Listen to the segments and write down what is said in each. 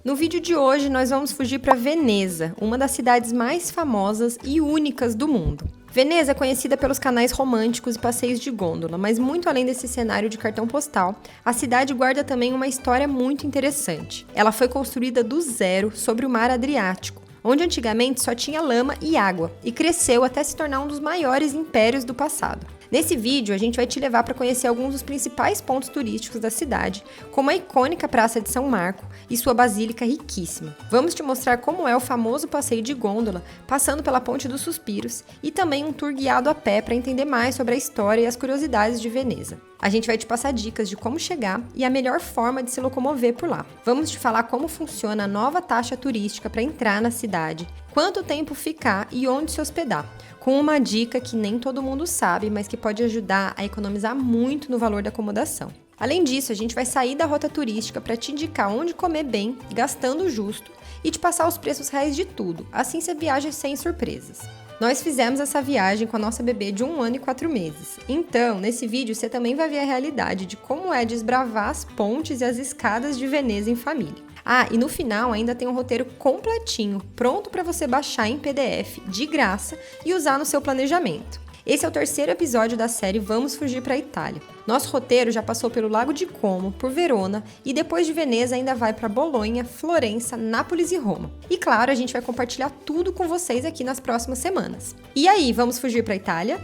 No vídeo de hoje, nós vamos fugir para Veneza, uma das cidades mais famosas e únicas do mundo. Veneza é conhecida pelos canais românticos e passeios de gôndola, mas muito além desse cenário de cartão postal, a cidade guarda também uma história muito interessante. Ela foi construída do zero sobre o mar Adriático, onde antigamente só tinha lama e água, e cresceu até se tornar um dos maiores impérios do passado. Nesse vídeo, a gente vai te levar para conhecer alguns dos principais pontos turísticos da cidade, como a icônica Praça de São Marco e sua basílica riquíssima. Vamos te mostrar como é o famoso passeio de gôndola, passando pela Ponte dos Suspiros, e também um tour guiado a pé para entender mais sobre a história e as curiosidades de Veneza. A gente vai te passar dicas de como chegar e a melhor forma de se locomover por lá. Vamos te falar como funciona a nova taxa turística para entrar na cidade, quanto tempo ficar e onde se hospedar, com uma dica que nem todo mundo sabe, mas que pode ajudar a economizar muito no valor da acomodação. Além disso, a gente vai sair da rota turística para te indicar onde comer bem, gastando justo, e te passar os preços reais de tudo, assim você viaja sem surpresas. Nós fizemos essa viagem com a nossa bebê de 1 ano e 4 meses. Então, nesse vídeo, você também vai ver a realidade de como é desbravar as pontes e as escadas de Veneza em família. Ah, e no final ainda tem um roteiro completinho, pronto para você baixar em PDF, de graça, e usar no seu planejamento. Esse é o terceiro episódio da série Vamos Fugir para a Itália. Nosso roteiro já passou pelo Lago de Como, por Verona, e depois de Veneza ainda vai para Bolonha, Florença, Nápoles e Roma. E claro, a gente vai compartilhar tudo com vocês aqui nas próximas semanas. E aí, vamos fugir para a Itália?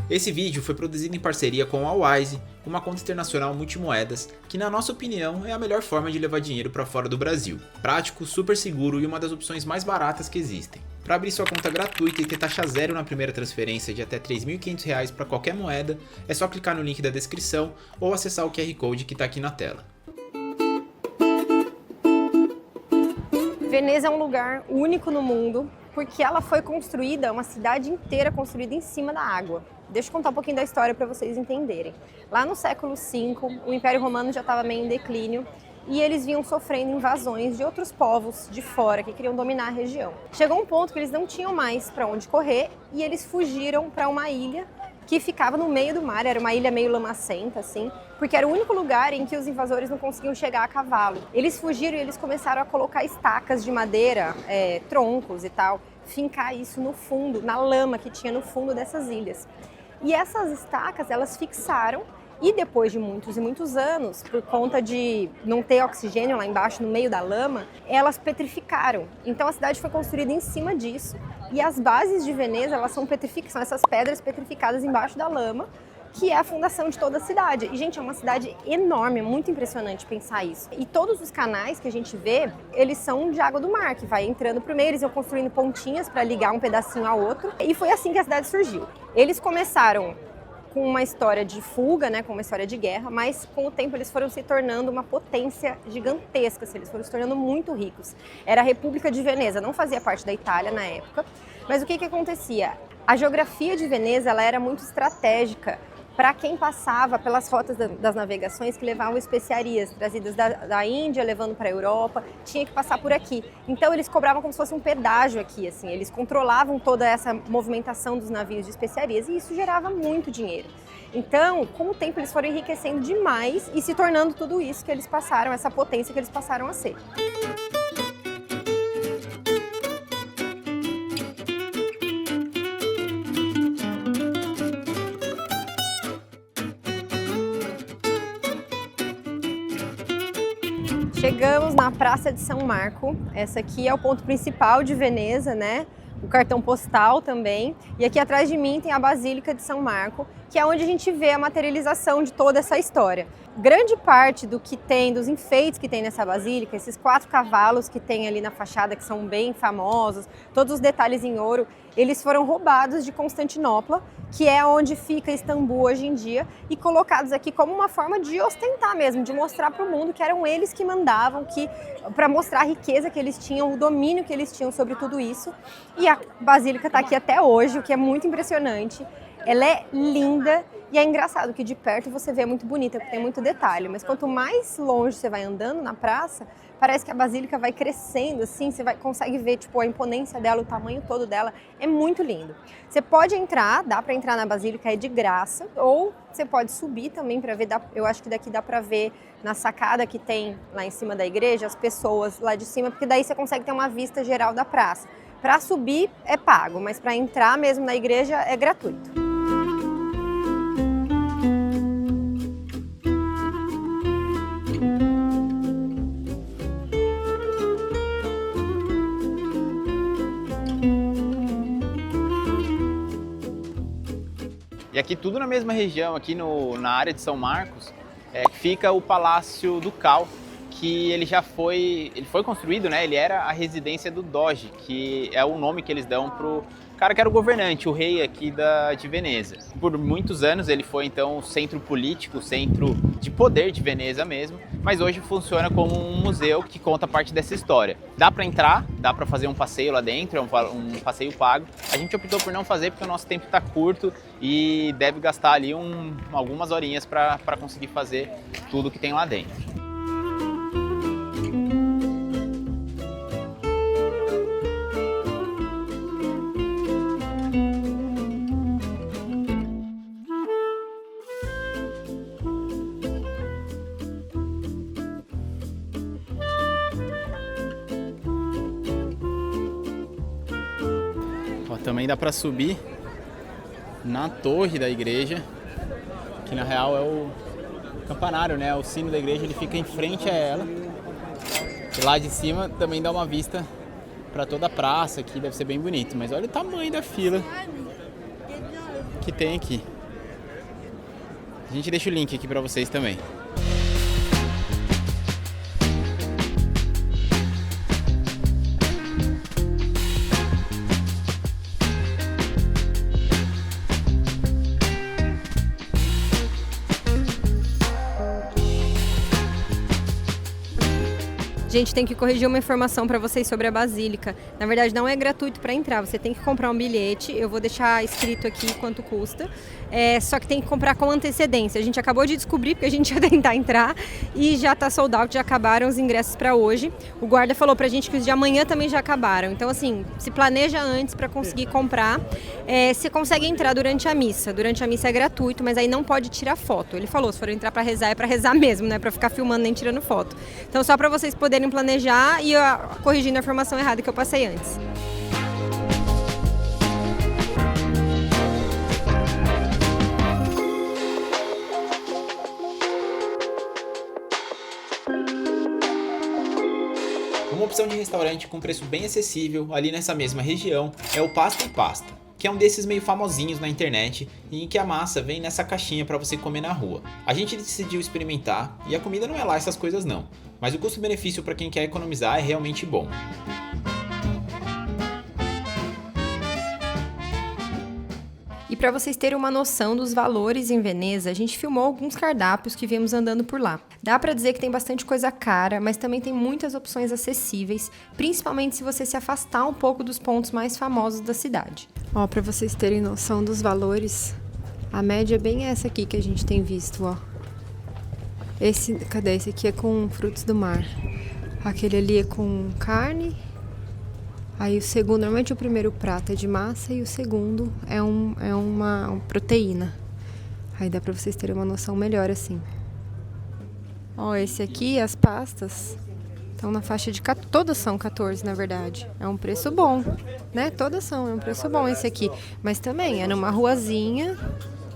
Esse vídeo foi produzido em parceria com a Wise, uma conta internacional multimoedas, que na nossa opinião é a melhor forma de levar dinheiro para fora do Brasil. Prático, super seguro e uma das opções mais baratas que existem. Para abrir sua conta gratuita e ter taxa zero na primeira transferência de até R$ 3.500 para qualquer moeda, é só clicar no link da descrição ou acessar o QR Code que está aqui na tela. Veneza é um lugar único no mundo, porque ela foi construída, uma cidade inteira construída em cima da água. Deixa eu contar um pouquinho da história para vocês entenderem. Lá no século V, o Império Romano já estava meio em declínio e eles vinham sofrendo invasões de outros povos de fora que queriam dominar a região. Chegou um ponto que eles não tinham mais para onde correr e eles fugiram para uma ilha que ficava no meio do mar, era uma ilha meio lamacenta, assim, porque era o único lugar em que os invasores não conseguiam chegar a cavalo. Eles fugiram e eles começaram a colocar estacas de madeira, troncos e tal, fincar isso no fundo, na lama que tinha no fundo dessas ilhas. E essas estacas, elas fixaram, e depois de muitos e muitos anos, por conta de não ter oxigênio lá embaixo, no meio da lama, elas petrificaram. Então a cidade foi construída em cima disso, e as bases de Veneza, elas são essas pedras petrificadas embaixo da lama, que é a fundação de toda a cidade. E, gente, é uma cidade enorme, é muito impressionante pensar isso. E todos os canais que a gente vê, eles são de água do mar, que vai entrando por meio, eles vão construindo pontinhas para ligar um pedacinho ao outro. E foi assim que a cidade surgiu. Eles começaram com uma história de fuga, né, com uma história de guerra, mas com o tempo eles foram se tornando uma potência gigantesca, assim, eles foram se tornando muito ricos. Era a República de Veneza, não fazia parte da Itália na época, mas o que acontecia? A geografia de Veneza, ela era muito estratégica para quem passava pelas rotas das navegações que levavam especiarias trazidas da Índia, levando para a Europa, tinha que passar por aqui. Então eles cobravam como se fosse um pedágio aqui, assim, eles controlavam toda essa movimentação dos navios de especiarias e isso gerava muito dinheiro. Então, com o tempo eles foram enriquecendo demais e se tornando tudo isso que eles passaram, essa potência que eles passaram a ser. Chegamos na Praça de São Marco, essa aqui é o ponto principal de Veneza, né? O cartão postal também. E aqui atrás de mim tem a Basílica de São Marco, que é onde a gente vê a materialização de toda essa história. Grande parte do que tem, dos enfeites que tem nessa basílica, esses 4 cavalos que tem ali na fachada, que são bem famosos, todos os detalhes em ouro, eles foram roubados de Constantinopla, que é onde fica Istambul hoje em dia, e colocados aqui como uma forma de ostentar mesmo, de mostrar para o mundo que eram eles que mandavam, para mostrar a riqueza que eles tinham, o domínio que eles tinham sobre tudo isso. E a basílica está aqui até hoje, o que é muito impressionante. Ela é linda e é engraçado que de perto você vê muito bonita, porque tem muito detalhe, mas quanto mais longe você vai andando na praça, parece que a basílica vai crescendo, assim, consegue ver tipo, a imponência dela, o tamanho todo dela, é muito lindo. Você pode entrar, dá para entrar na basílica, é de graça, ou você pode subir também para ver, eu acho que daqui dá para ver na sacada que tem lá em cima da igreja, as pessoas lá de cima, porque daí você consegue ter uma vista geral da praça. Para subir é pago, mas para entrar mesmo na igreja é gratuito. E aqui tudo na mesma região, aqui na área de São Marcos, fica o Palácio Ducal, que ele foi construído, né? Ele era a residência do Doge, que é o nome que eles dão pro cara que era o governante, o rei aqui de Veneza. Por muitos anos ele foi então o centro político, o centro de poder de Veneza mesmo, mas hoje funciona como um museu que conta parte dessa história. Dá para entrar, dá para fazer um passeio lá dentro, é um passeio pago. A gente optou por não fazer porque o nosso tempo está curto e deve gastar ali algumas horinhas para conseguir fazer tudo que tem lá dentro. Também dá para subir na torre da igreja, que na real é o campanário, né? O sino da igreja, ele fica em frente a ela. E lá de cima também dá uma vista para toda a praça, que deve ser bem bonito. Mas olha o tamanho da fila que tem aqui. A gente deixa o link aqui para vocês também. Gente, tem que corrigir uma informação para vocês sobre a Basílica. Na verdade, não é gratuito para entrar, você tem que comprar um bilhete. Eu vou deixar escrito aqui quanto custa. Só que tem que comprar com antecedência. A gente acabou de descobrir, porque a gente ia tentar entrar e já está sold out, já acabaram os ingressos para hoje. O guarda falou pra gente que os de amanhã também já acabaram. Então, assim, se planeja antes para conseguir comprar. Você consegue entrar durante a missa. Durante a missa é gratuito, mas aí não pode tirar foto. Ele falou, se for entrar para rezar, é para rezar mesmo, não é para ficar filmando nem tirando foto. Então, só para vocês poderem planejar e corrigindo a informação errada que eu passei antes. Uma opção de restaurante com preço bem acessível ali nessa mesma região é o Pasta e Pasta, que é um desses meio famosinhos na internet e em que a massa vem nessa caixinha para você comer na rua. A gente decidiu experimentar e a comida não é lá essas coisas não, mas o custo-benefício para quem quer economizar é realmente bom. E para vocês terem uma noção dos valores em Veneza, a gente filmou alguns cardápios que vimos andando por lá. Dá para dizer que tem bastante coisa cara, mas também tem muitas opções acessíveis, principalmente se você se afastar um pouco dos pontos mais famosos da cidade. Ó, para vocês terem noção dos valores, a média é bem essa aqui que a gente tem visto, ó. Cadê? Esse aqui é com frutos do mar. Aquele ali é com carne. Aí o segundo, normalmente o primeiro prato é de massa e o segundo é uma proteína. Aí dá pra vocês terem uma noção melhor assim. Ó, esse aqui, as pastas, estão na faixa de... Todas são 14, na verdade. É um preço bom, né? Todas são, é um preço bom esse aqui. Mas também é numa ruazinha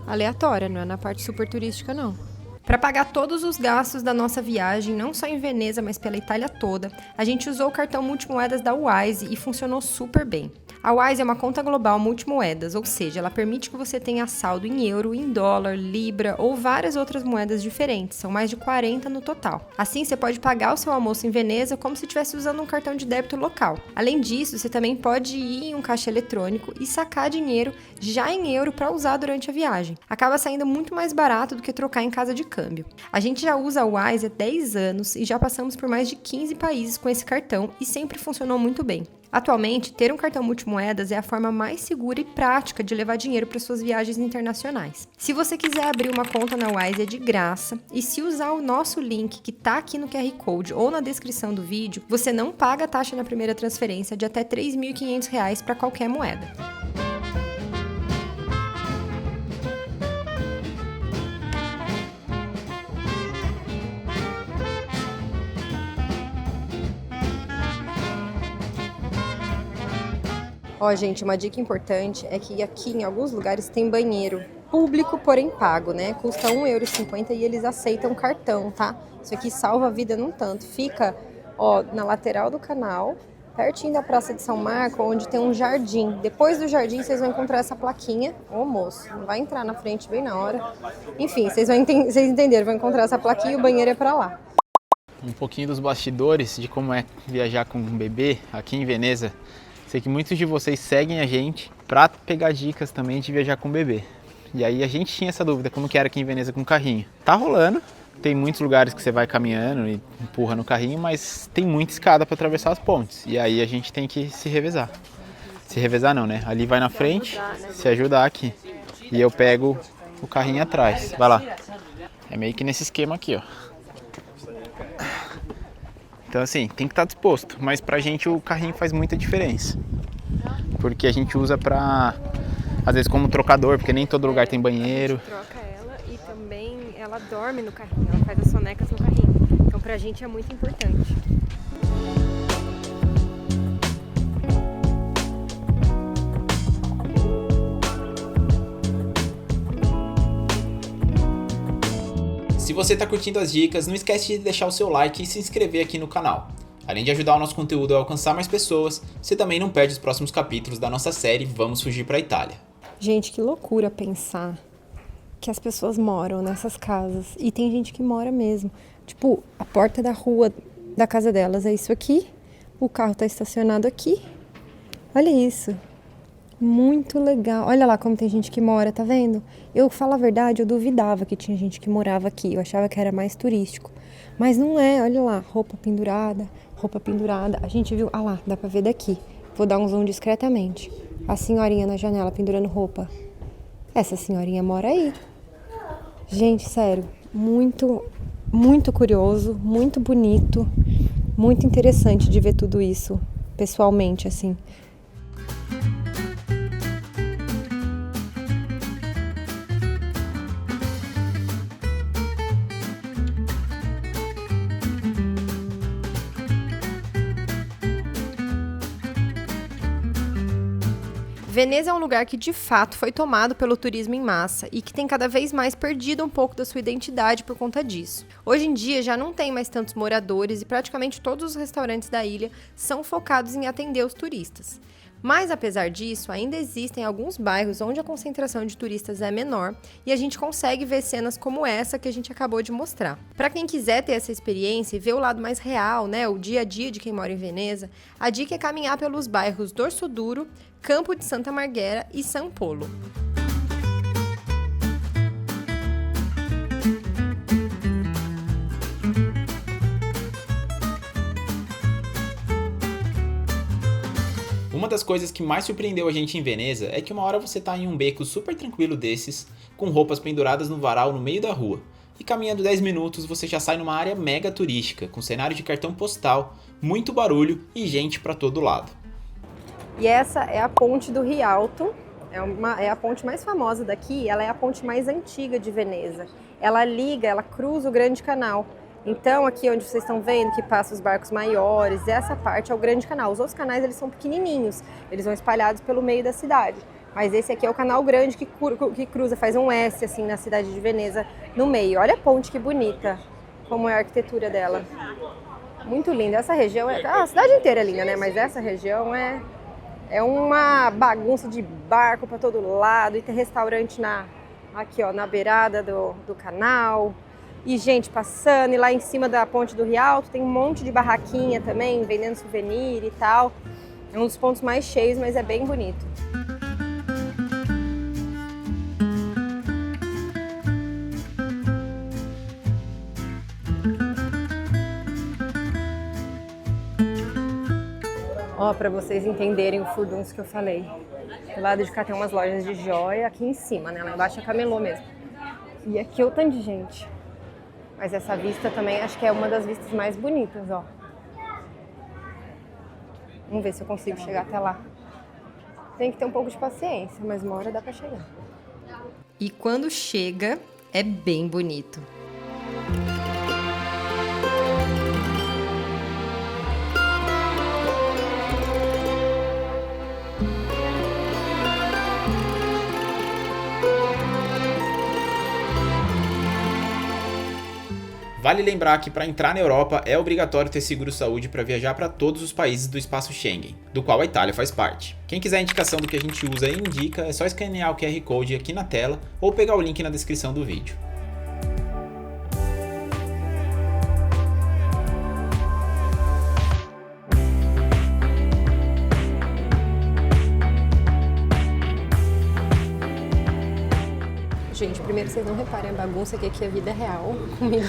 aleatória, não é na parte super turística, não. Para pagar todos os gastos da nossa viagem, não só em Veneza, mas pela Itália toda, a gente usou o cartão multimoedas da Wise e funcionou super bem. A Wise é uma conta global multimoedas, ou seja, ela permite que você tenha saldo em euro, em dólar, libra ou várias outras moedas diferentes, são mais de 40 no total. Assim, você pode pagar o seu almoço em Veneza como se estivesse usando um cartão de débito local. Além disso, você também pode ir em um caixa eletrônico e sacar dinheiro já em euro para usar durante a viagem. Acaba saindo muito mais barato do que trocar em casa de câmbio. câmbio. A gente já usa o Wise há 10 anos e já passamos por mais de 15 países com esse cartão e sempre funcionou muito bem. Atualmente, ter um cartão multimoedas é a forma mais segura e prática de levar dinheiro para suas viagens internacionais. Se você quiser abrir uma conta na Wise é de graça, e se usar o nosso link que está aqui no QR Code ou na descrição do vídeo, você não paga a taxa na primeira transferência de até R$ 3.500 para qualquer moeda. Ó, gente, uma dica importante é que aqui em alguns lugares tem banheiro público, porém pago, né? Custa R$1,50 e eles aceitam cartão, tá? Isso aqui salva a vida num tanto. Fica, ó, na lateral do canal, pertinho da Praça de São Marco, onde tem um jardim. Depois do jardim, vocês vão encontrar essa plaquinha. Ô, moço, não vai entrar na frente bem na hora. Enfim, vocês entenderam, vão encontrar essa plaquinha e o banheiro é pra lá. Um pouquinho dos bastidores de como é viajar com um bebê aqui em Veneza. Sei que muitos de vocês seguem a gente para pegar dicas também de viajar com bebê. E aí a gente tinha essa dúvida, como que era aqui em Veneza com carrinho. Tá rolando, tem muitos lugares que você vai caminhando e empurra no carrinho, mas tem muita escada para atravessar as pontes. E aí a gente tem que se revezar. Se revezar não, né? Ali vai na frente, se ajudar aqui. E eu pego o carrinho atrás. Vai lá. É meio que nesse esquema aqui, ó. Então assim, tem que estar disposto, mas pra gente o carrinho faz muita diferença. Porque a gente usa pra, às vezes como trocador, porque nem todo lugar tem banheiro. A gente troca ela e também ela dorme no carrinho, ela faz as sonecas no carrinho. Então pra gente é muito importante. Se você está curtindo as dicas, não esquece de deixar o seu like e se inscrever aqui no canal. Além de ajudar o nosso conteúdo a alcançar mais pessoas, você também não perde os próximos capítulos da nossa série Vamos Fugir para a Itália. Gente, que loucura pensar que as pessoas moram nessas casas. E tem gente que mora mesmo. Tipo, a porta da rua da casa delas é isso aqui. O carro tá estacionado aqui. Olha isso. Muito legal. Olha lá como tem gente que mora, tá vendo? Eu, falo a verdade, eu duvidava que tinha gente que morava aqui. Eu achava que era mais turístico. Mas não é, olha lá. Roupa pendurada, roupa pendurada. A gente viu, ah lá, dá pra ver daqui. Vou dar um zoom discretamente. A senhorinha na janela pendurando roupa. Essa senhorinha mora aí. Gente, sério, muito, muito curioso, muito bonito, muito interessante de ver tudo isso pessoalmente, assim. Veneza é um lugar que de fato foi tomado pelo turismo em massa e que tem cada vez mais perdido um pouco da sua identidade por conta disso. Hoje em dia já não tem mais tantos moradores e praticamente todos os restaurantes da ilha são focados em atender os turistas. Mas apesar disso, ainda existem alguns bairros onde a concentração de turistas é menor e a gente consegue ver cenas como essa que a gente acabou de mostrar. Para quem quiser ter essa experiência e ver o lado mais real, né, o dia a dia de quem mora em Veneza, a dica é caminhar pelos bairros Dorsoduro, Campo de Santa Marghera e São Polo. Uma das coisas que mais surpreendeu a gente em Veneza é que uma hora você tá em um beco super tranquilo desses, com roupas penduradas no varal no meio da rua, e caminhando 10 minutos você já sai numa área mega turística, com cenário de cartão postal, muito barulho e gente pra todo lado. E essa é a ponte do Rialto, é a ponte mais famosa daqui, ela é a ponte mais antiga de Veneza. Ela cruza o Grande Canal. Então aqui onde vocês estão vendo que passam os barcos maiores, essa parte é o Grande Canal. Os outros canais eles são pequenininhos, eles vão espalhados pelo meio da cidade. Mas esse aqui é o canal grande que cruza, faz um S assim na cidade de Veneza no meio. Olha a ponte que bonita, como é a arquitetura dela. Muito linda. Essa região, a cidade inteira é linda, né? Mas essa região é uma bagunça de barco para todo lado e tem restaurante aqui ó, na beirada do canal. E gente passando, e lá em cima da ponte do Rialto tem um monte de barraquinha também, vendendo souvenir e tal. É um dos pontos mais cheios, mas é bem bonito. Ó, pra vocês entenderem o furdunço que eu falei. Do lado de cá tem umas lojas de joia, aqui em cima, né? Lá embaixo é camelô mesmo. E aqui é o tanto de gente. Mas essa vista também acho que é uma das vistas mais bonitas, ó. Vamos ver se eu consigo chegar até lá. Tem que ter um pouco de paciência, mas uma hora dá pra chegar. E quando chega, é bem bonito. Vale lembrar que para entrar na Europa é obrigatório ter seguro-saúde para viajar para todos os países do espaço Schengen, do qual a Itália faz parte. Quem quiser a indicação do que a gente usa e indica, é só escanear o QR Code aqui na tela ou pegar o link na descrição do vídeo. Gente, primeiro vocês não reparem a bagunça que aqui a vida é real. Comida,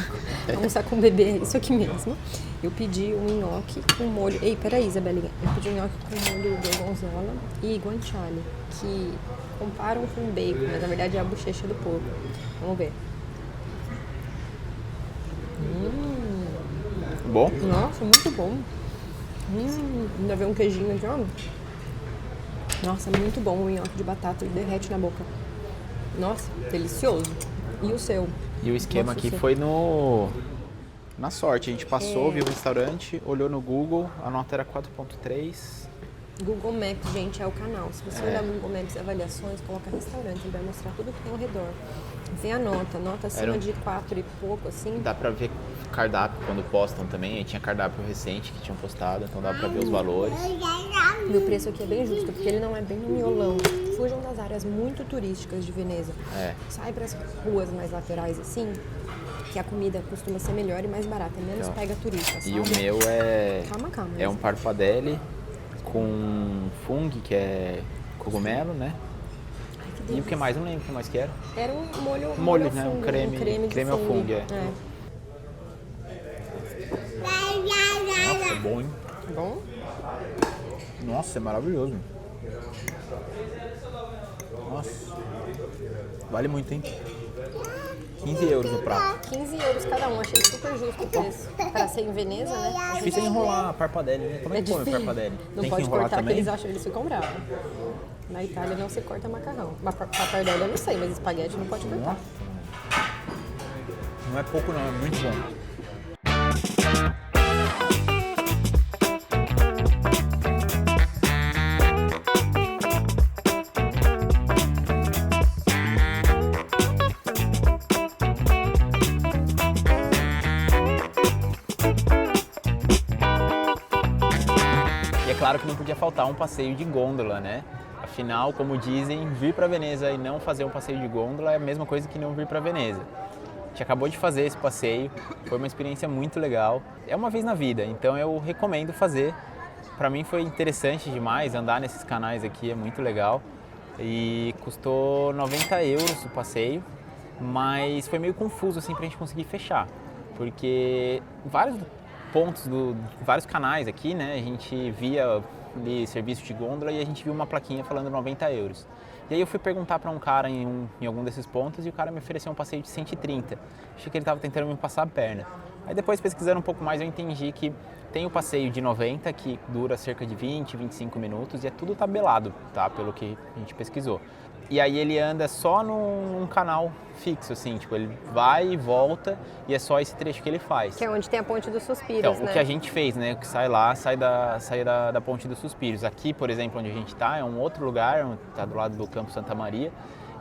almoçar com o bebê é isso aqui mesmo. Eu pedi um nhoque com molho... Ei, peraí, Isabelinha. Eu pedi um nhoque com molho gorgonzola e guanciale, que comparam com bacon, mas na verdade é a bochecha do porco. Vamos ver. Bom? Nossa, muito bom. Ainda vem um queijinho aqui, ó. Nossa, muito bom o nhoque de batata, ele derrete na boca. Nossa, delicioso. E o seu? E o esquema aqui foi na sorte. A gente passou, viu o restaurante, olhou no Google, a nota era 4.3. Google Maps, gente, é o canal. Se você olhar no Google Maps avaliações, coloca restaurante, ele vai mostrar tudo que tem ao redor. Vem a nota acima de 4 e pouco, assim. Dá pra ver cardápio quando postam também. Aí tinha cardápio recente que tinham postado, então dá pra ver os valores. E o preço aqui é bem justo, porque ele não é bem no miolão. Fujam das áreas muito turísticas de Veneza. Sai para as ruas mais laterais, assim, que a comida costuma ser melhor e mais barata. É menos pega turista, sabe? E o meu é... Calma. É um parpadelli com fungo, que é cogumelo, né? E o que mais? Não lembro o que mais que era. Era um molho, Molho, né? Fungo, Um creme ao fungo, Nossa, é bom, hein? Bom? Nossa, é maravilhoso. Nossa. Vale muito, hein? 15 euros o prato. 15 euros cada um, achei super justo o preço. Para ser em Veneza, né? Difícil é enrolar a parpadelli, né? Como é que come a parpadelli? Não Tem pode que enrolar cortar, também? que eles ficam bravos. Na Itália não se corta macarrão. Pappardelle eu não sei, mas espaguete não pode cortar. Não é pouco não, é muito bom. E é claro que não podia faltar um passeio de gôndola, né? Afinal, como dizem, vir para Veneza e não fazer um passeio de gôndola é a mesma coisa que não vir para Veneza. A gente acabou de fazer esse passeio, foi uma experiência muito legal. É uma vez na vida, então eu recomendo fazer. Para mim foi interessante demais, andar nesses canais aqui é muito legal. E custou 90 euros o passeio, mas foi meio confuso assim pra gente conseguir fechar. Porque vários pontos, vários canais aqui, né, a gente via ali serviço de gôndola e a gente viu uma plaquinha falando 90 euros. E aí eu fui perguntar para um cara em algum desses pontos e o cara me ofereceu um passeio de 130. Achei que ele estava tentando me passar a perna. Aí depois, pesquisando um pouco mais, eu entendi que tem o passeio de 90, que dura cerca de 20, 25 minutos e é tudo tabelado, tá? Pelo que a gente pesquisou. E aí ele anda só num canal fixo, assim, tipo, ele vai e volta e é só esse trecho que ele faz. Que é onde tem a Ponte dos Suspiros, então, né? O que a gente fez, né, que sai da Ponte dos Suspiros. Aqui, por exemplo, onde a gente tá, é um outro lugar, tá do lado do Campo Santa Maria,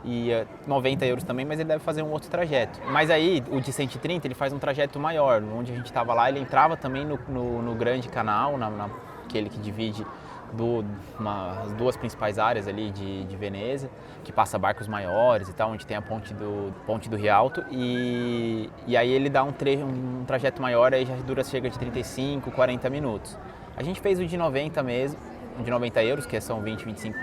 e é 90 euros também, mas ele deve fazer um outro trajeto. Mas aí, o de 130, ele faz um trajeto maior. Onde a gente estava lá, ele entrava também no grande canal, naquele que divide as duas principais áreas ali de Veneza, que passa barcos maiores e tal, onde tem a ponte do Rialto, e aí ele dá um trajeto maior, aí já dura cerca de 35, 40 minutos. A gente fez o de 90 mesmo, de 90 euros, que são 20, 25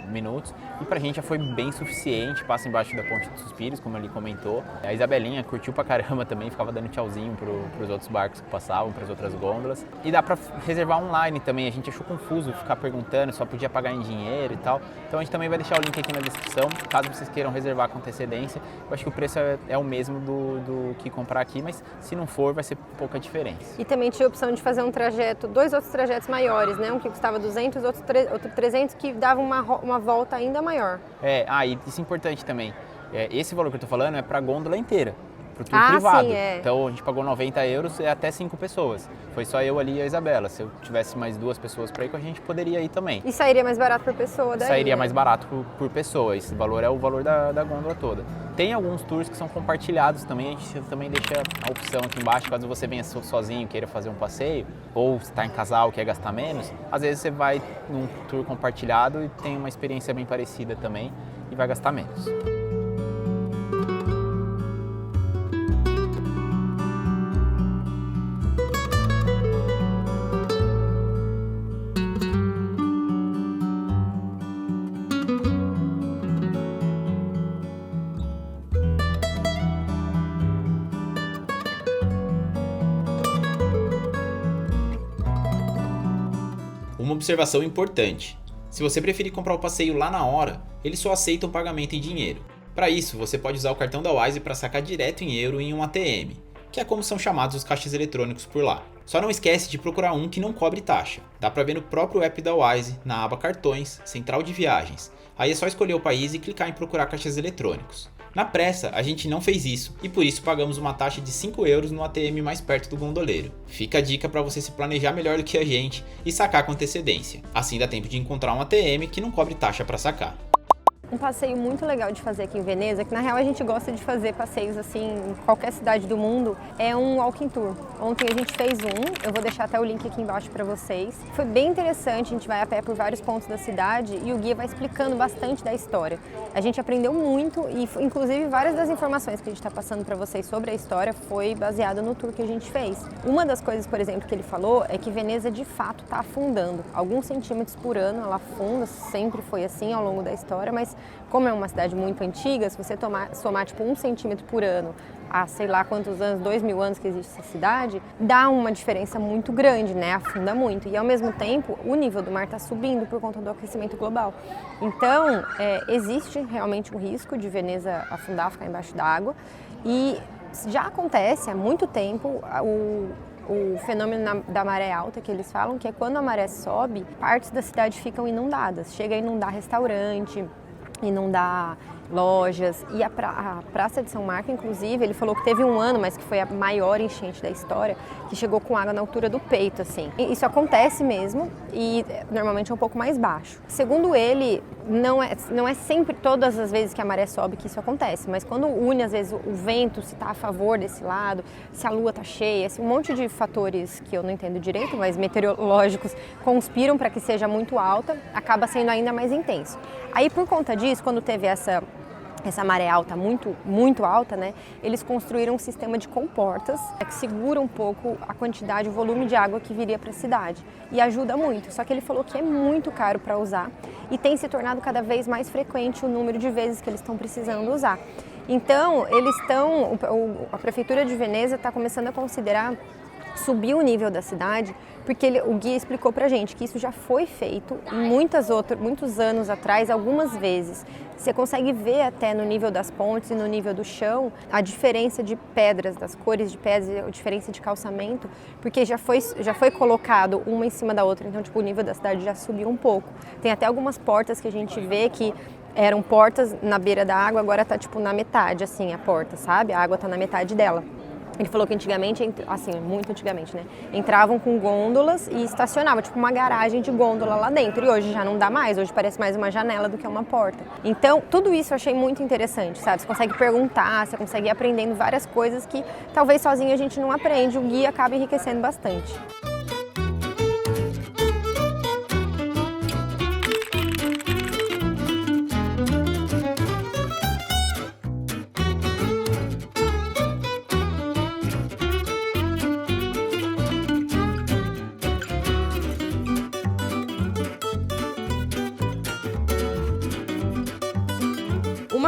minutos. E pra gente já foi bem suficiente, passa embaixo da Ponte dos Suspiros, como ele comentou. A Isabelinha curtiu pra caramba também, ficava dando tchauzinho pros outros barcos que passavam, pras outras gôndolas. E dá pra reservar online também, a gente achou confuso ficar perguntando, só podia pagar em dinheiro e tal. Então a gente também vai deixar o link aqui na descrição, caso vocês queiram reservar com antecedência. Eu acho que o preço é o mesmo do que comprar aqui, mas se não for, vai ser pouca diferença. E também tinha a opção de fazer um trajeto, 2 outros trajetos maiores, né? Um que custava 200, outro 300, que dava uma volta ainda maior. E isso é importante também. Esse valor que eu tô falando é pra gôndola inteira, pro tour privado. Sim, é. Então a gente pagou 90 euros, é até 5 pessoas. Foi só eu ali e a Isabela. Se eu tivesse mais 2 pessoas pra ir com a gente, poderia ir também. E sairia mais barato por pessoa daí? Sairia né? mais barato por pessoa. Esse valor é o valor da gôndola toda. Tem alguns tours que são compartilhados também, a gente também deixa a opção aqui embaixo, caso você venha sozinho, queira fazer um passeio, ou está em casal, quer gastar menos, às vezes você vai num tour compartilhado e tem uma experiência bem parecida também e vai gastar menos. Uma observação importante: se você preferir comprar o passeio lá na hora, eles só aceitam pagamento em dinheiro. Para isso, você pode usar o cartão da Wise para sacar direto em euro em um ATM, que é como são chamados os caixas eletrônicos por lá. Só não esquece de procurar um que não cobre taxa. Dá para ver no próprio app da Wise, na aba Cartões, Central de Viagens. Aí é só escolher o país e clicar em procurar caixas eletrônicos. Na pressa, a gente não fez isso e por isso pagamos uma taxa de 5 euros no ATM mais perto do gondoleiro. Fica a dica para você se planejar melhor do que a gente e sacar com antecedência. Assim dá tempo de encontrar um ATM que não cobre taxa para sacar. Um passeio muito legal de fazer aqui em Veneza, que na real a gente gosta de fazer passeios assim em qualquer cidade do mundo, é um walking tour. Ontem a gente fez eu vou deixar até o link aqui embaixo para vocês. Foi bem interessante, a gente vai a pé por vários pontos da cidade e o guia vai explicando bastante da história. A gente aprendeu muito e inclusive várias das informações que a gente está passando para vocês sobre a história foi baseada no tour que a gente fez. Uma das coisas, por exemplo, que ele falou é que Veneza de fato está afundando. Alguns centímetros por ano ela afunda, sempre foi assim ao longo da história, mas como é uma cidade muito antiga, se você somar tipo 1 centímetro por ano há sei lá quantos anos, 2000 anos que existe essa cidade, dá uma diferença muito grande, né? Afunda muito. E ao mesmo tempo, o nível do mar está subindo por conta do aquecimento global. Então, existe realmente um risco de Veneza afundar, ficar embaixo d'água. E já acontece há muito tempo o fenômeno da maré alta que eles falam, que é quando a maré sobe, partes da cidade ficam inundadas. Chega a inundar restaurante, inundar lojas. E a Praça de São Marco, inclusive, ele falou que teve um ano, mas que foi a maior enchente da história, que chegou com água na altura do peito, assim. E isso acontece mesmo e normalmente é um pouco mais baixo. Segundo ele, não é sempre, todas as vezes que a maré sobe que isso acontece, mas quando une, às vezes, o vento, se está a favor desse lado, se a lua está cheia, um monte de fatores que eu não entendo direito, mas meteorológicos conspiram para que seja muito alta, acaba sendo ainda mais intenso. Aí, por conta disso, quando teve essa maré alta, muito alta, né? Eles construíram um sistema de comportas que segura um pouco a quantidade, o volume de água que viria para a cidade e ajuda muito. Só que ele falou que é muito caro para usar e tem se tornado cada vez mais frequente o número de vezes que eles estão precisando usar. Então, a Prefeitura de Veneza está começando a considerar subir o nível da cidade, porque o guia explicou pra gente que isso já foi feito muitos anos atrás, algumas vezes. Você consegue ver até no nível das pontes e no nível do chão a diferença de pedras, das cores de pedras, a diferença de calçamento, porque já foi colocado uma em cima da outra, então tipo, o nível da cidade já subiu um pouco. Tem até algumas portas que a gente vê que eram portas na beira da água, agora tá tipo na metade, assim, a porta, sabe? A água tá na metade dela. Ele falou que antigamente, assim, muito antigamente, né? Entravam com gôndolas e estacionavam, tipo uma garagem de gôndola lá dentro. E hoje já não dá mais, hoje parece mais uma janela do que uma porta. Então, tudo isso eu achei muito interessante, sabe? Você consegue perguntar, você consegue ir aprendendo várias coisas que talvez sozinho a gente não aprende. O guia acaba enriquecendo bastante.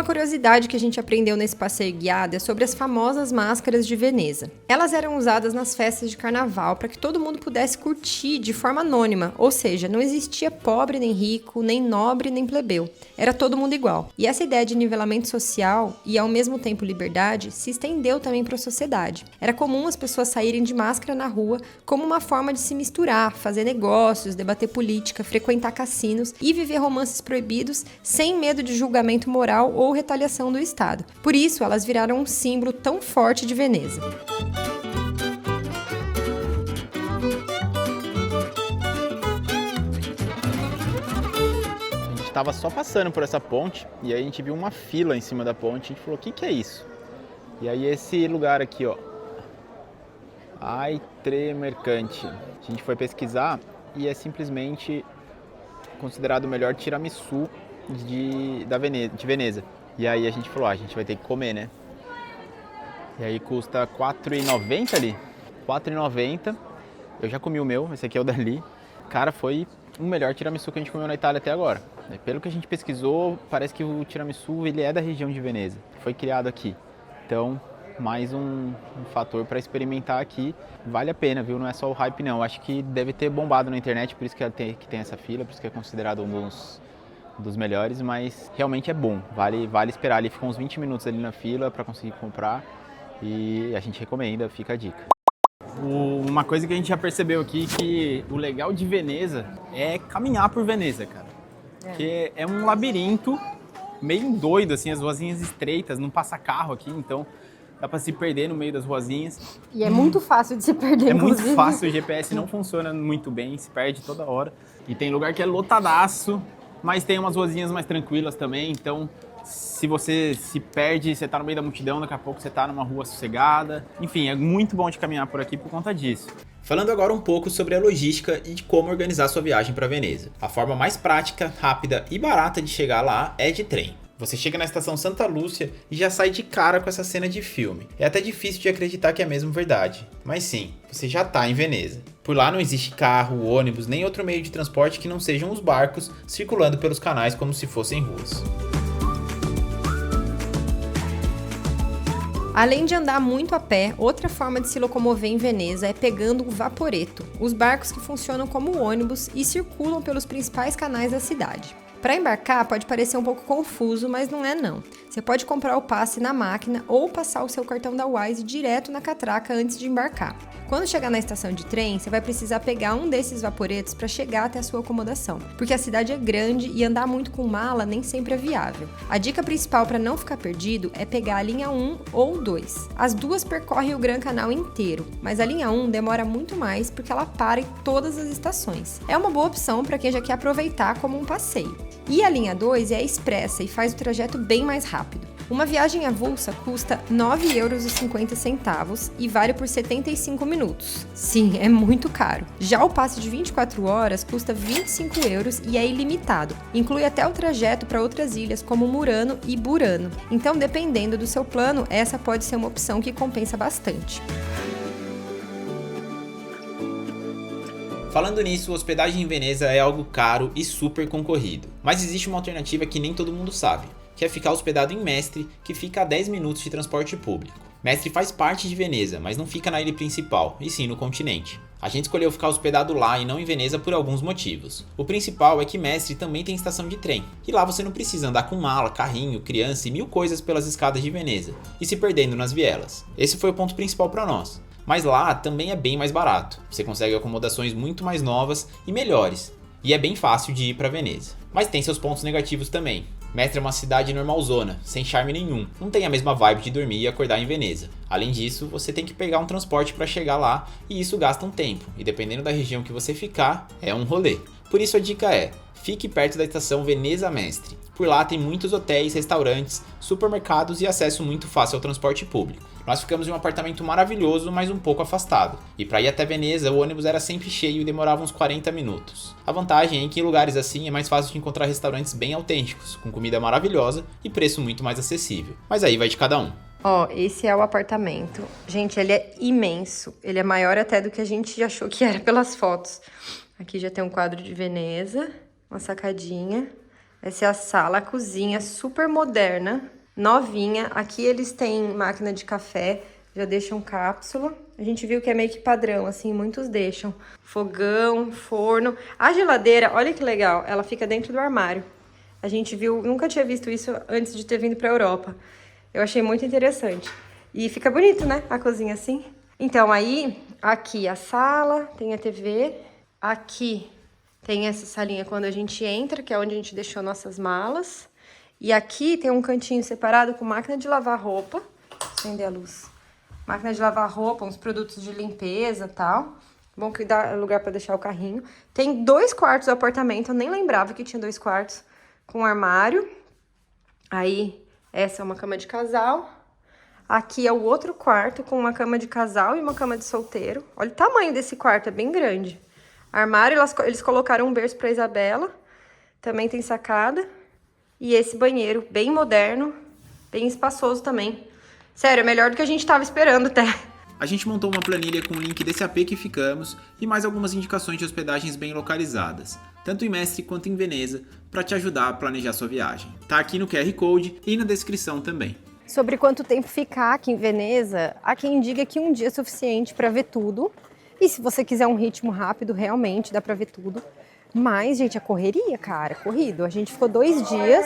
Uma curiosidade que a gente aprendeu nesse passeio guiado é sobre as famosas máscaras de Veneza. Elas eram usadas nas festas de carnaval para que todo mundo pudesse curtir de forma anônima, ou seja, não existia pobre nem rico, nem nobre nem plebeu. Era todo mundo igual. E essa ideia de nivelamento social e ao mesmo tempo liberdade se estendeu também para a sociedade. Era comum as pessoas saírem de máscara na rua como uma forma de se misturar, fazer negócios, debater política, frequentar cassinos e viver romances proibidos sem medo de julgamento moral ou retaliação do Estado. Por isso, elas viraram um símbolo tão forte de Veneza. A gente estava só passando por essa ponte e aí a gente viu uma fila em cima da ponte e a gente falou, o que é isso? E aí esse lugar aqui, ó, Aitre Mercante. A gente foi pesquisar e é simplesmente considerado o melhor tiramisu de Veneza. E aí a gente falou, a gente vai ter que comer, né? E aí custa R$4,90 ali. R$4,90. Eu já comi o meu, esse aqui é o dali. Cara, foi o melhor tiramisu que a gente comeu na Itália até agora. Pelo que a gente pesquisou, parece que o tiramisu ele é da região de Veneza. Foi criado aqui. Então, mais um fator para experimentar aqui. Vale a pena, viu? Não é só o hype, não. Acho que deve ter bombado na internet, por isso que tem essa fila, por isso que é considerado um dos melhores, mas realmente é bom. Vale esperar ali, ficou uns 20 minutos ali na fila para conseguir comprar e a gente recomenda, fica a dica. Uma coisa que a gente já percebeu aqui, que o legal de Veneza é caminhar por Veneza, cara. Porque é um labirinto meio doido, assim, as ruazinhas estreitas, não passa carro aqui, então dá pra se perder no meio das ruazinhas. E é muito fácil de se perder, inclusive. Muito fácil, o GPS não funciona muito bem, se perde toda hora. E tem lugar que é lotadaço, mas tem umas ruazinhas mais tranquilas também, então se você se perde, você tá no meio da multidão, daqui a pouco você tá numa rua sossegada. Enfim, é muito bom de caminhar por aqui por conta disso. Falando agora um pouco sobre a logística e de como organizar sua viagem para Veneza. A forma mais prática, rápida e barata de chegar lá é de trem. Você chega na estação Santa Lúcia e já sai de cara com essa cena de filme. É até difícil de acreditar que é mesmo verdade. Mas sim, você já tá em Veneza. Por lá não existe carro, ônibus, nem outro meio de transporte que não sejam os barcos circulando pelos canais como se fossem ruas. Além de andar muito a pé, outra forma de se locomover em Veneza é pegando o vaporetto, os barcos que funcionam como ônibus e circulam pelos principais canais da cidade. Para embarcar pode parecer um pouco confuso, mas não é não. Você pode comprar o passe na máquina ou passar o seu cartão da Wise direto na catraca antes de embarcar. Quando chegar na estação de trem, você vai precisar pegar um desses vaporetos para chegar até a sua acomodação, porque a cidade é grande e andar muito com mala nem sempre é viável. A dica principal para não ficar perdido é pegar a linha 1 ou 2. As duas percorrem o Gran Canal inteiro, mas a linha 1 demora muito mais porque ela para em todas as estações. É uma boa opção para quem já quer aproveitar como um passeio. E a linha 2 é expressa e faz o trajeto bem mais rápido. Uma viagem avulsa custa R$ 9,50 e vale por 75 minutos. Sim, é muito caro. Já o passe de 24 horas custa 25 euros e é ilimitado. Inclui até o trajeto para outras ilhas como Murano e Burano. Então, dependendo do seu plano, essa pode ser uma opção que compensa bastante. Falando nisso, hospedagem em Veneza é algo caro e super concorrido. Mas existe uma alternativa que nem todo mundo sabe, que é ficar hospedado em Mestre, que fica a 10 minutos de transporte público. Mestre faz parte de Veneza, mas não fica na ilha principal, e sim no continente. A gente escolheu ficar hospedado lá e não em Veneza por alguns motivos. O principal é que Mestre também tem estação de trem, e lá você não precisa andar com mala, carrinho, criança e mil coisas pelas escadas de Veneza, e se perdendo nas vielas. Esse foi o ponto principal para nós. Mas lá também é bem mais barato, você consegue acomodações muito mais novas e melhores, e é bem fácil de ir para Veneza. Mas tem seus pontos negativos também. Mestre é uma cidade normalzona, sem charme nenhum, não tem a mesma vibe de dormir e acordar em Veneza. Além disso, você tem que pegar um transporte para chegar lá e isso gasta um tempo, e dependendo da região que você ficar, é um rolê. Por isso a dica é, fique perto da estação Veneza Mestre. Por lá tem muitos hotéis, restaurantes, supermercados e acesso muito fácil ao transporte público. Nós ficamos em um apartamento maravilhoso, mas um pouco afastado. E para ir até Veneza, o ônibus era sempre cheio e demorava uns 40 minutos. A vantagem é que em lugares assim é mais fácil de encontrar restaurantes bem autênticos, com comida maravilhosa e preço muito mais acessível. Mas aí vai de cada um. Ó, esse é o apartamento. Gente, ele é imenso. Ele é maior até do que a gente achou que era pelas fotos. Aqui já tem um quadro de Veneza, uma sacadinha. Essa é a sala, a cozinha super moderna, novinha. Aqui eles têm máquina de café, já deixam cápsula. A gente viu que é meio que padrão, assim, muitos deixam. Fogão, forno. A geladeira, olha que legal, ela fica dentro do armário. A gente viu, nunca tinha visto isso antes de ter vindo pra Europa. Eu achei muito interessante. E fica bonito, né, a cozinha assim. Então, aí, aqui a sala, tem a TV. Aqui tem essa salinha quando a gente entra, que é onde a gente deixou nossas malas. E aqui tem um cantinho separado com máquina de lavar roupa. Vou acender a luz. Máquina de lavar roupa, uns produtos de limpeza e tal. Bom que dá lugar para deixar o carrinho. Tem 2 quartos do apartamento, eu nem lembrava que tinha 2 quartos. Com armário. Aí, essa é uma cama de casal. Aqui é o outro quarto com uma cama de casal e uma cama de solteiro. Olha o tamanho desse quarto, é bem grande. Armário, eles colocaram um berço para Isabela. Também tem sacada. E esse banheiro bem moderno, bem espaçoso também. Sério, é melhor do que a gente tava esperando até. A gente montou uma planilha com o link desse AP que ficamos e mais algumas indicações de hospedagens bem localizadas, tanto em Mestre quanto em Veneza, para te ajudar a planejar sua viagem. Tá aqui no QR Code e na descrição também. Sobre quanto tempo ficar aqui em Veneza, há quem diga que um dia é suficiente para ver tudo. E se você quiser um ritmo rápido, realmente dá para ver tudo. Mas, gente, a correria, cara, corrido. A gente ficou 2 dias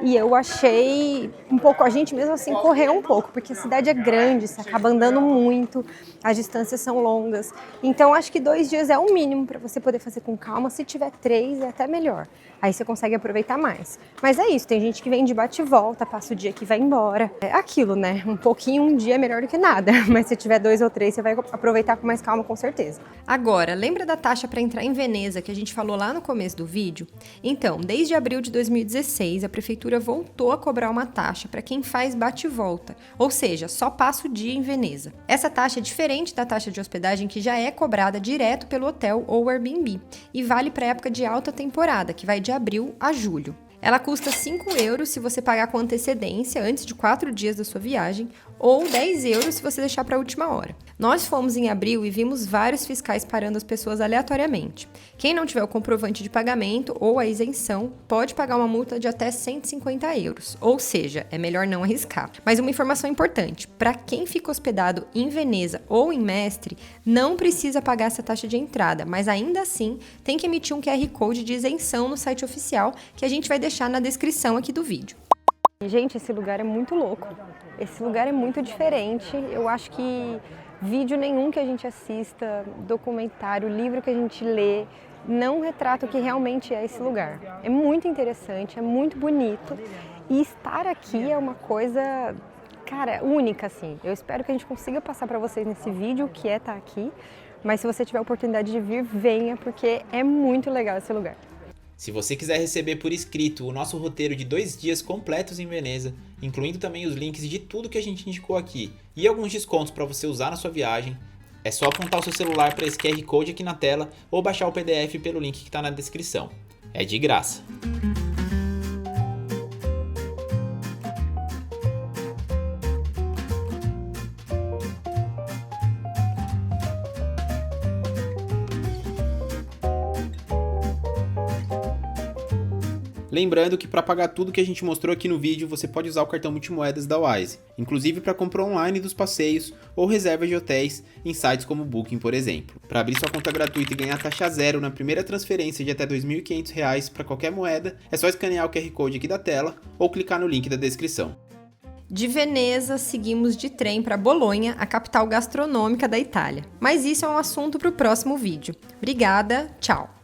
e eu achei um pouco, a gente mesmo assim correu um pouco, porque a cidade é grande, você acaba andando muito, as distâncias são longas. Então, acho que 2 dias é o mínimo para você poder fazer com calma. Se tiver 3, é até melhor. Aí você consegue aproveitar mais. Mas é isso, tem gente que vem de bate e volta, passa o dia que vai embora. É aquilo, né? Um pouquinho, um dia é melhor do que nada. Mas se tiver 2 ou 3, você vai aproveitar com mais calma, com certeza. Agora, lembra da taxa para entrar em Veneza que a gente falou lá no começo do vídeo? Então, desde abril de 2016, a prefeitura voltou a cobrar uma taxa para quem faz bate e volta. Ou seja, só passa o dia em Veneza.Essa taxa é diferente da taxa de hospedagem que já é cobrada direto pelo hotel ou Airbnb. E vale para a época de alta temporada, que vai de abril a julho. Ela custa 5 € se você pagar com antecedência antes de 4 dias da sua viagem, ou 10 € se você deixar para a última hora. Nós fomos em abril e vimos vários fiscais parando as pessoas aleatoriamente. Quem não tiver o comprovante de pagamento ou a isenção pode pagar uma multa de até 150 €, ou seja, é melhor não arriscar. Mas uma informação importante, para quem fica hospedado em Veneza ou em Mestre, não precisa pagar essa taxa de entrada, mas ainda assim tem que emitir um QR Code de isenção no site oficial que a gente vai deixar na descrição aqui do vídeo. Gente, esse lugar é muito louco. Esse lugar é muito diferente. Eu acho que vídeo nenhum que a gente assista, documentário, livro que a gente lê, não retrata o que realmente é esse lugar. É muito interessante, é muito bonito. E estar aqui é uma coisa, cara, única, assim. Eu espero que a gente consiga passar para vocês nesse vídeo o que é estar aqui. Mas se você tiver a oportunidade de vir, venha, porque é muito legal esse lugar. Se você quiser receber por escrito o nosso roteiro de 2 dias completos em Veneza, incluindo também os links de tudo que a gente indicou aqui e alguns descontos para você usar na sua viagem, é só apontar o seu celular para esse QR Code aqui na tela ou baixar o PDF pelo link que está na descrição. É de graça. Lembrando que para pagar tudo que a gente mostrou aqui no vídeo, você pode usar o cartão multimoedas da Wise, inclusive para compra online dos passeios ou reservas de hotéis em sites como Booking, por exemplo. Para abrir sua conta gratuita e ganhar taxa zero na primeira transferência de até R$ 2.500 para qualquer moeda, é só escanear o QR Code aqui da tela ou clicar no link da descrição. De Veneza, seguimos de trem para Bolonha, a capital gastronômica da Itália. Mas isso é um assunto para o próximo vídeo. Obrigada, tchau!